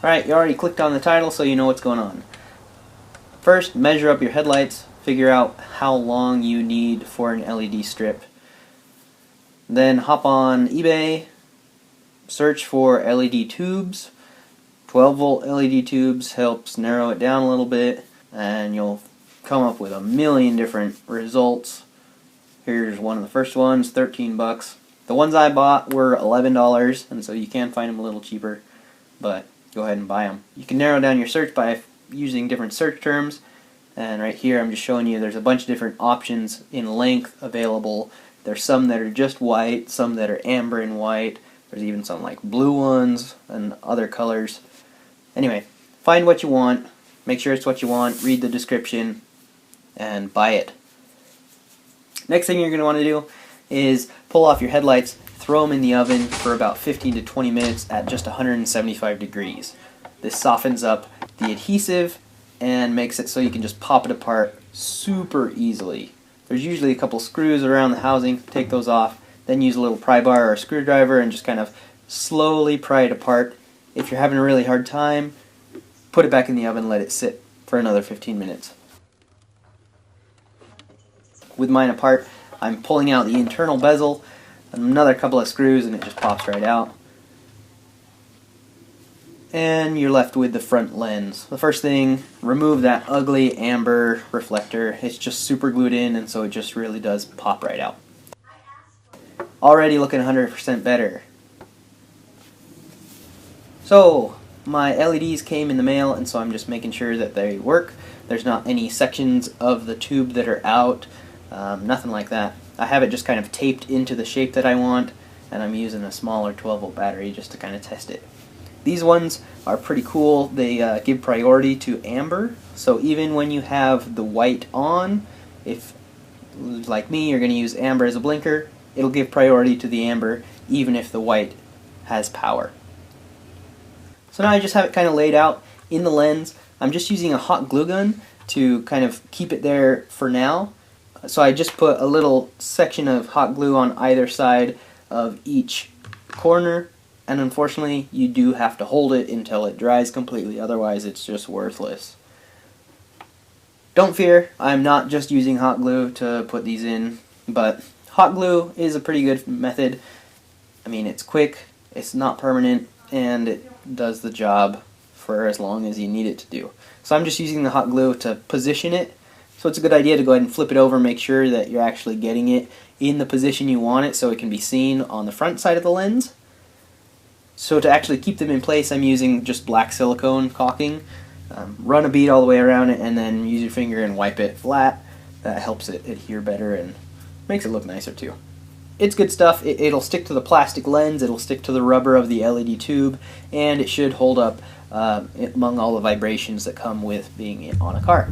Alright, you already clicked on the title, so you know what's going on. First, measure up your headlights, figure out how long you need for an LED strip. Then hop on eBay, search for LED tubes. 12 volt LED tubes helps narrow it down a little bit, and you'll come up with a million different results. Here's one of the first ones, 13 bucks. The ones I bought were $11, and so you can find them a little cheaper, but go ahead and buy them. You can narrow down your search by using different search terms, and right here I'm just showing you there's a bunch of different options in length available. There's some that are just white, some that are amber and white, there's even some like blue ones and other colors. Anyway, find what you want, make sure it's what you want, read the description, and buy it. Next thing you're going to want to do is pull off your headlights, throw them in the oven for about 15 to 20 minutes at just 175 degrees. This softens up the adhesive and makes it so you can just pop it apart super easily. There's usually a couple screws around the housing, take those off, then use a little pry bar or a screwdriver and just kind of slowly pry it apart. If you're having a really hard time, put it back in the oven and let it sit for another 15 minutes. With mine apart, I'm pulling out the internal bezel, another couple of screws, and it just pops right out. And you're left with the front lens. The first thing, remove that ugly amber reflector. It's just super glued in, and so it just really does pop right out. Already looking 100% better. So, my LEDs came in the mail, and so I'm just making sure that they work. There's not any sections of the tube that are out, nothing like that. I have it just kind of taped into the shape that I want, and I'm using a smaller 12 volt battery just to kind of test it. These ones are pretty cool. They give priority to amber, so even when you have the white on, if, like me, you're going to use amber as a blinker, it'll give priority to the amber even if the white has power. So now I just have it kind of laid out in the lens. I'm just using a hot glue gun to kind of keep it there for now. So I just put a little section of hot glue on either side of each corner, and unfortunately you do have to hold it until it dries completely, otherwise it's just worthless. Don't fear, I'm not just using hot glue to put these in, but hot glue is a pretty good method. I mean, it's quick, it's not permanent, and it does the job for as long as you need it to do. So I'm just using the hot glue to position it. So it's a good idea to go ahead and flip it over, make sure that you're actually getting it in the position you want it so it can be seen on the front side of the lens. So to actually keep them in place, I'm using just black silicone caulking. Run a bead all the way around it and then use your finger and wipe it flat. That helps it adhere better and makes it look nicer too. It's good stuff. It'll stick to the plastic lens, it'll stick to the rubber of the LED tube, and it should hold up among all the vibrations that come with being on a car.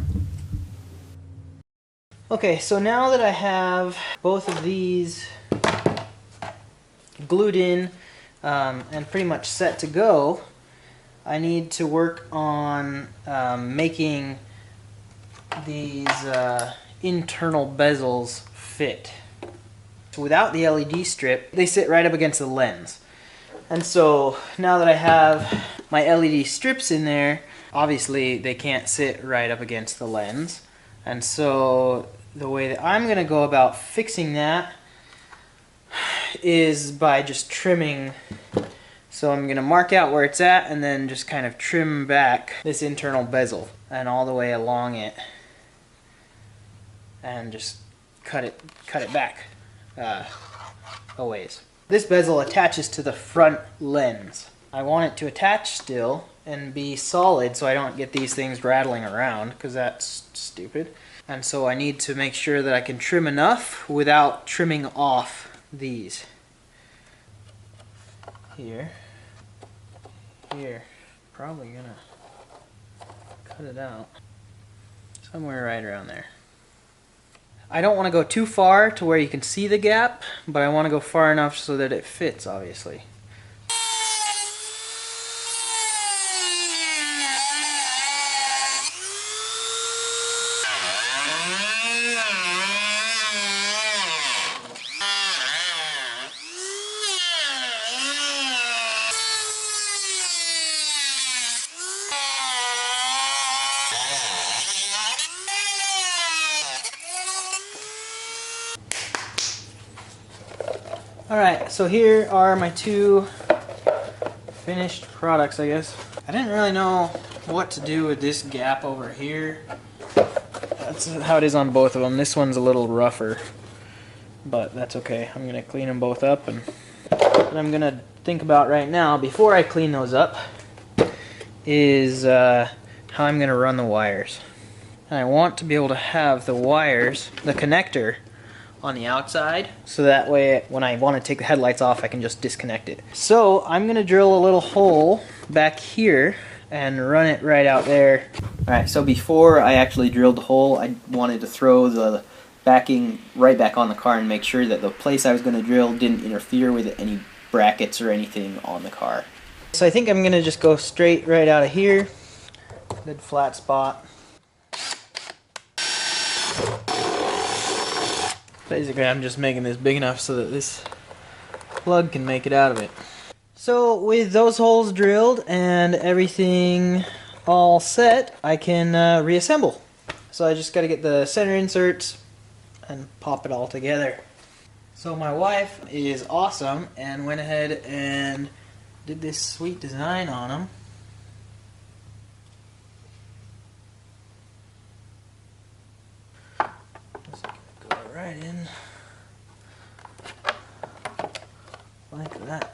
Okay, so now that I have both of these glued in and pretty much set to go, I need to work on making these internal bezels fit. So without the LED strip, they sit right up against the lens. And so now that I have my LED strips in there, obviously they can't sit right up against the lens. And so the way that I'm going to go about fixing that is by just trimming. So I'm going to mark out where it's at and then just kind of trim back this internal bezel and all the way along it and just cut it back a ways. This bezel attaches to the front lens. I want it to attach still and be solid so I don't get these things rattling around, because that's stupid. And so I need to make sure that I can trim enough without trimming off these. Here. Probably gonna cut it out. Somewhere right around there. I don't want to go too far to where you can see the gap, but I want to go far enough so that it fits, obviously. Alright, so here are my two finished products, I guess. I didn't really know what to do with this gap over here. That's how it is on both of them. This one's a little rougher, but that's okay. I'm going to clean them both up, and what I'm going to think about right now, before I clean those up, is how I'm going to run the wires. And I want to be able to have the wires, the connector, on the outside, so that way when I want to take the headlights off, I can just disconnect it. So I'm going to drill a little hole back here and run it right out there. Alright, so before I actually drilled the hole, I wanted to throw the backing right back on the car and make sure that the place I was going to drill didn't interfere with any brackets or anything on the car. So I think I'm going to just go straight right out of here. Good flat spot. Basically, I'm just making this big enough so that this plug can make it out of it. So with those holes drilled and everything all set, I can reassemble. So I just got to get the center inserts and pop it all together. So my wife is awesome and went ahead and did this sweet design on them. Right in like that.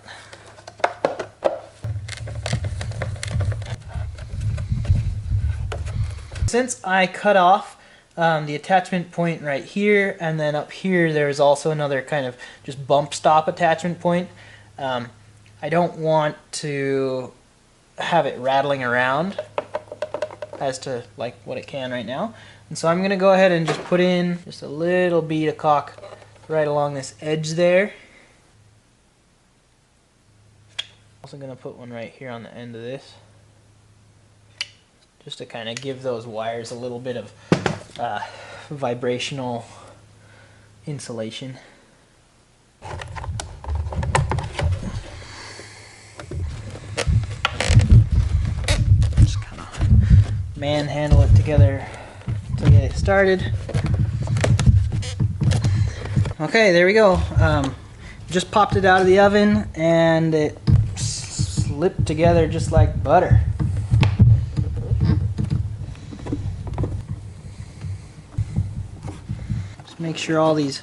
Since I cut off the attachment point right here, and then up here there's also another kind of just bump stop attachment point, I don't want to have it rattling around as to like what it can right now. And so I'm going to go ahead and just put in just a little bead of caulk right along this edge there. Also going to put one right here on the end of this, just to kind of give those wires a little bit of vibrational insulation. Just kind of manhandle it together to get it started. Okay, there we go. Just popped it out of the oven and it slipped together just like butter. Just make sure all these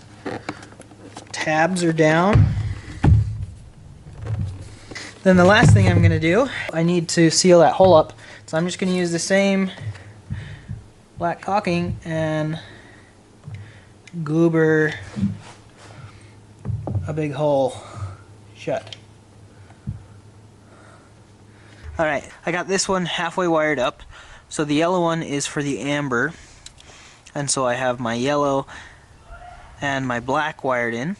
tabs are down. Then the last thing I'm going to do, I need to seal that hole up. So I'm just going to use the same black caulking and goober a big hole shut. Alright, I got this one halfway wired up. So the yellow one is for the amber, and so I have my yellow and my black wired in.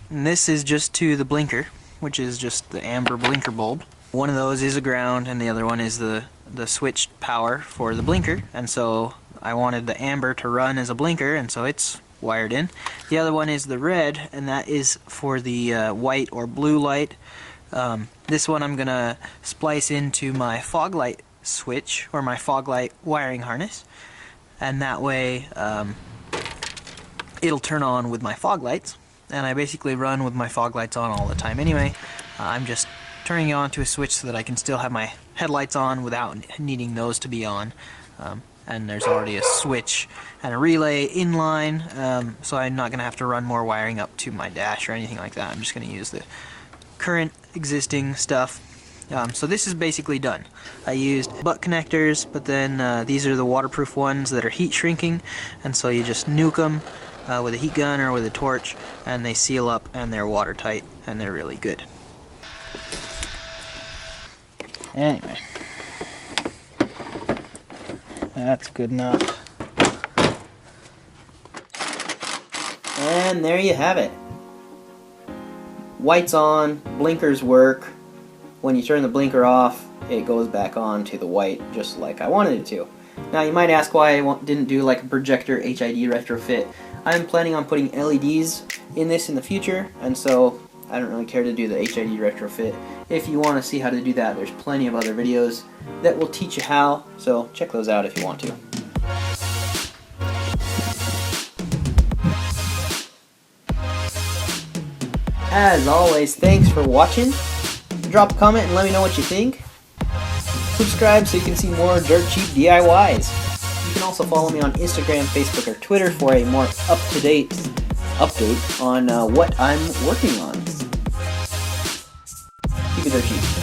And this is just to the blinker, which is just the amber blinker bulb. One of those is a ground and the other one is the switched power for the blinker, and so I wanted the amber to run as a blinker, and so it's wired in. The other one is the red, and that is for the white or blue light. This one I'm gonna splice into my fog light switch, or my fog light wiring harness, and that way it'll turn on with my fog lights, and I basically run with my fog lights on all the time anyway. I'm just turning it on to a switch so that I can still have my headlights on without needing those to be on. And there's already a switch and a relay in line, so I'm not going to have to run more wiring up to my dash or anything like that. I'm just going to use the current existing stuff. So this is basically done. I used butt connectors, but then these are the waterproof ones that are heat shrinking, and so you just nuke them with a heat gun or with a torch, and they seal up and they're watertight and they're really good. Anyway, that's good enough. And there you have it. White's on, blinkers work. When you turn the blinker off, it goes back on to the white just like I wanted it to. Now you might ask why I didn't do like a projector HID retrofit. I'm planning on putting LEDs in this in the future, and so I don't really care to do the HID retrofit. If you want to see how to do that, there's plenty of other videos that will teach you how, so check those out if you want to. As always, thanks for watching. Drop a comment and let me know what you think. Subscribe so you can see more dirt cheap DIYs. You can also follow me on Instagram, Facebook, or Twitter for a more up-to-date update on what I'm working on. Keep it dirt cheap.